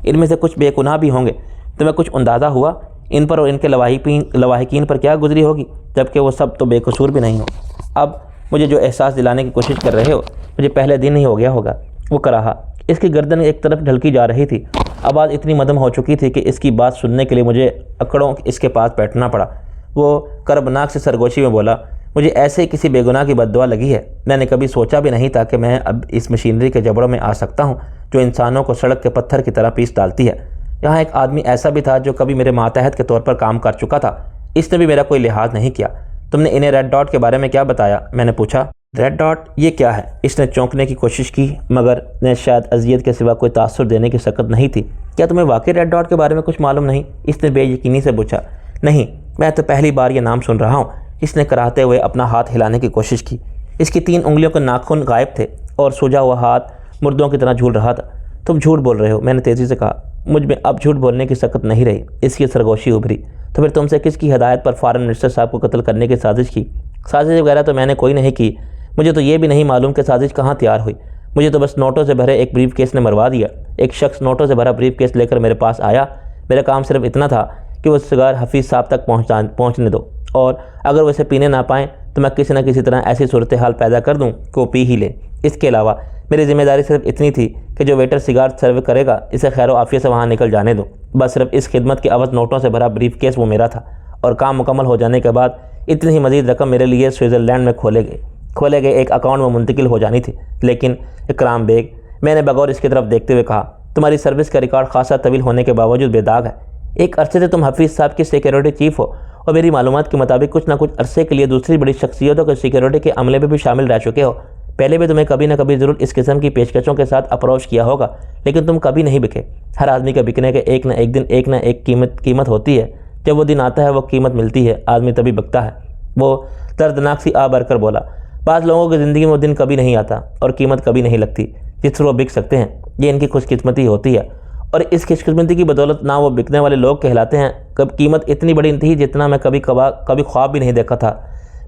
ان میں سے کچھ بے گناہ بھی ہوں گے۔ تمہیں کچھ اندازہ ہوا ان پر اور ان کے لواحقین پر کیا گزری ہوگی، جبکہ وہ سب تو بے قصور بھی نہیں ہو۔ اب مجھے جو احساس دلانے کی کوشش کر رہے ہو، مجھے پہلے دن ہی ہو گیا ہوگا۔ وہ کراہا، اس کی گردن ایک طرف ڈھلکی جا رہی تھی، آواز اتنی مدھم ہو چکی تھی کہ اس کی بات سننے کے لیے مجھے اکڑوں اس کے پاس بیٹھنا پڑا۔ وہ کربناک سے سرگوشی میں بولا، مجھے ایسے کسی بے گناہ کی بد دعا لگی ہے۔ میں نے کبھی سوچا بھی نہیں تھا کہ میں اب اس مشینری کے جبڑوں میں آ سکتا ہوں جو انسانوں کو سڑک کے پتھر کی طرح پیس ڈالتی ہے۔ یہاں ایک آدمی ایسا بھی تھا جو کبھی میرے ماتحت کے طور پر کام کر چکا تھا، اس نے بھی میرا کوئی لحاظ نہیں کیا۔ تم نے انہیں ریڈ ڈاٹ کے بارے میں کیا بتایا؟ میں نے پوچھا۔ ریڈ ڈاٹ یہ کیا ہے؟ اس نے چونکنے کی کوشش کی، مگر نے شاید اذیت کے سوا کوئی تاثر دینے کی سکت نہیں تھی۔ کیا تمہیں واقعی ریڈ ڈاٹ کے بارے میں کچھ معلوم نہیں؟ اس نے بے یقینی سے پوچھا۔ نہیں، میں تو پہلی بار یہ نام سن رہا ہوں۔ اس نے کراہتے ہوئے اپنا ہاتھ ہلانے کی کوشش کی۔ اس کی 3 انگلیوں کے ناخن غائب تھے اور سوجا ہوا ہاتھ مردوں کی طرح جھول رہا تھا۔ تم جھوٹ بول رہے ہو، میں نے تیزی سے کہا۔ مجھ میں اب جھوٹ بولنے کی سکت نہیں رہی۔ اس کی سرگوشی ابھری۔ تو پھر تم سے کس کی ہدایت پر فارن منسٹر صاحب کو قتل کرنے کی سازش کی؟ سازش وغیرہ تو میں نے کوئی نہیں کی۔ مجھے تو یہ بھی نہیں معلوم کہ سازش کہاں تیار ہوئی۔ مجھے تو بس نوٹوں سے بھرے ایک بریف کیس نے مروا دیا۔ ایک شخص نوٹوں سے بھرا بریف کیس لے کر میرے پاس آیا۔ میرا کام صرف اتنا تھا کہ وہ سگار حفیظ صاحب تک پہنچنے دو، اور اگر وہ اسے پینے نہ پائیں تو میں کسی نہ کسی طرح ایسی صورتحال پیدا کر دوں کہ وہ پی ہی لے۔ اس کے علاوہ میری ذمہ داری صرف اتنی تھی کہ جو ویٹر سگار سرو کرے گا اسے خیر و عافیت سے وہاں نکل جانے دو۔ بس صرف اس خدمت کے عوض نوٹوں سے بھرا بریف کیس وہ میرا تھا، اور کام مکمل ہو جانے کے بعد اتنی ہی مزید رقم میرے لیے سوئٹزرلینڈ میں کھولے گئے ایک اکاؤنٹ میں منتقل ہو جانی تھی۔ لیکن اکرام بیگ، میں نے بغور اس کی طرف دیکھتے ہوئے کہا، تمہاری سروس کا ریکارڈ خاصا طویل ہونے کے باوجود بے داغ ہے۔ ایک عرصے سے تم حفیظ صاحب کی سیکیورٹی چیف ہو، اور میری معلومات کے مطابق کچھ نہ کچھ عرصے کے لیے دوسری بڑی شخصیتوں کے سیکیورٹی کے عملے میں بھی شامل رہ چکے ہو۔ پہلے بھی تمہیں کبھی نہ کبھی ضرور اس قسم کی پیشکشوں کے ساتھ اپروچ کیا ہوگا، لیکن تم کبھی نہیں بکے۔ ہر آدمی کا بکنے کے ایک نہ ایک دن ایک نہ ایک قیمت ہوتی ہے۔ جب وہ دن آتا ہے، وہ قیمت ملتی ہے، آدمی تبھی بکتا ہے۔ وہ دردناک سی آ بھر کر بولا، بعض لوگوں کی زندگی میں وہ دن کبھی نہیں آتا اور قیمت کبھی نہیں لگتی جس پر وہ بک سکتے ہیں۔ یہ ان کی خوش قسمتی ہوتی ہے، اور اس خوش قسمتی کی بدولت نہ وہ بکنے والے لوگ کہلاتے ہیں۔ قیمت اتنی بڑی تھی جتنا میں کبھی خواب بھی نہیں دیکھا تھا۔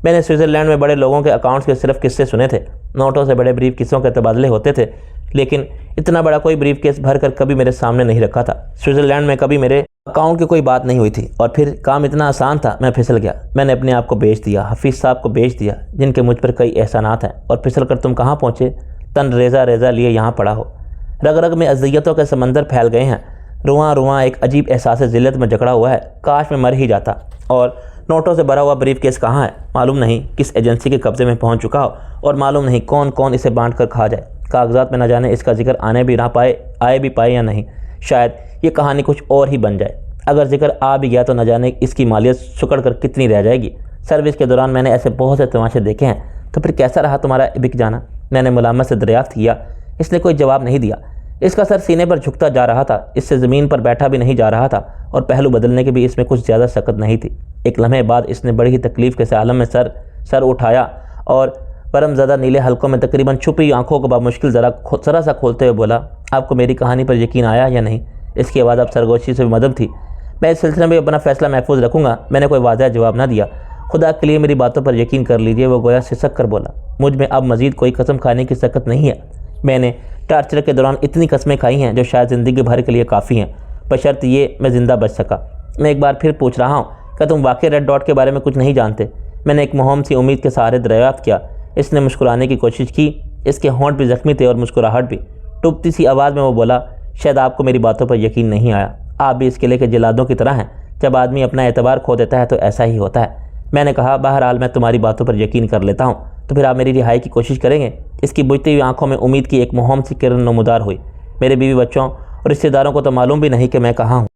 میں نے سوئٹزرلینڈ میں بڑے لوگوں کے اکاؤنٹس کے صرف قصے سنے تھے، نوٹوں سے بڑے بریف کیسوں کے تبادلے ہوتے تھے، لیکن اتنا بڑا کوئی بریف کیس بھر کر کبھی میرے سامنے نہیں رکھا تھا۔ سوئٹزرلینڈ میں کبھی میرے اکاؤنٹ کی کوئی بات نہیں ہوئی تھی، اور پھر کام اتنا آسان تھا، میں پھسل گیا۔ میں نے اپنے آپ کو بیچ دیا، حفیظ صاحب کو بیچ دیا، جن کے مجھ پر کئی احسانات ہیں، اور پھسل کر تم کہاں پہنچے؟ تن ریزہ لیے یہاں پڑا ہو۔ رگ رگ میں اذیتوں کے سمندر پھیل گئے ہیں۔ رواں ایک عجیب احساس ذلت میں جکڑا ہوا ہے۔ کاش میں مر ہی جاتا۔ اور نوٹوں سے بھرا ہوا بریف کیس کہاں ہے؟ معلوم نہیں کس ایجنسی کے قبضے میں پہنچ چکا ہو، اور معلوم نہیں کون اسے بانٹ کر کھا جائے۔ کاغذات میں نہ جانے اس کا ذکر آئے بھی پائے یا نہیں۔ شاید یہ کہانی کچھ اور ہی بن جائے۔ اگر ذکر آ بھی گیا تو نہ جانے اس کی مالیت سکڑ کر کتنی رہ جائے گی۔ سروس کے دوران میں نے ایسے بہت سے تماشے دیکھے ہیں۔ تو پھر کیسا رہا تمہارا بک جانا؟ میں نے ملامت سے دریافت کیا۔ اس نے کوئی جواب نہیں دیا۔ اس کا سر سینے پر جھکتا جا رہا تھا، اس سے زمین پر بیٹھا بھی نہیں جا رہا تھا، اور پہلو بدلنے کی بھی اس میں کچھ زیادہ سکت نہیں تھی۔ ایک لمحے بعد اس نے بڑی ہی تکلیف کے عالم میں سر اٹھایا، اور برم زدہ نیلے حلقوں میں تقریباً چھپی آنکھوں کو بمشکل ذرا سا کھولتے ہوئے بولا، آپ کو میری کہانی پر یقین آیا یا نہیں؟ اس کی آواز اب سرگوشی سے بھی مدھم تھی۔ میں اس سلسلے میں اپنا فیصلہ محفوظ رکھوں گا۔ میں نے کوئی واضح جواب نہ دیا۔ خدا کے لیے میری باتوں پر یقین کر لیجئے، وہ گویا سسک کر بولا، مجھ میں اب مزید کوئی قسم کھانے کی سکت نہیں ہے۔ میں نے ٹارچر کے دوران اتنی قسمیں کھائی ہیں جو شاید زندگی بھر کے لیے کافی ہیں، بشرط یہ میں زندہ بچ سکا۔ میں ایک بار پھر پوچھ رہا ہوں، کیا تم واقعی ریڈ ڈاٹ کے بارے میں کچھ نہیں جانتے؟ میں نے ایک مہم سی امید کے سہارے دریافت کیا۔ اس نے مسکرانے کی کوشش کی، اس کے ہونٹ بھی زخمی تھے اور مسکراہٹ بھی۔ ٹوٹتی سی آواز میں وہ بولا، شاید آپ کو میری باتوں پر یقین نہیں آیا۔ آپ بھی اس قلعے کے جلادوں کی طرح ہیں، جب آدمی اپنا اعتبار کھو دیتا ہے تو ایسا ہی ہوتا ہے۔ میں نے کہا بہرحال میں تمہاری باتوں پر یقین کر لیتا ہوں، تو پھر آپ میری رہائی کی کوشش کریں گے؟ اس کی بجھتی ہوئی آنکھوں میں امید کی ایک مہم سی کرن نمودار ہوئی۔ میرے بیوی بچوں اور رشتہ داروں کو تو معلوم بھی نہیں کہ میں کہاں ہوں۔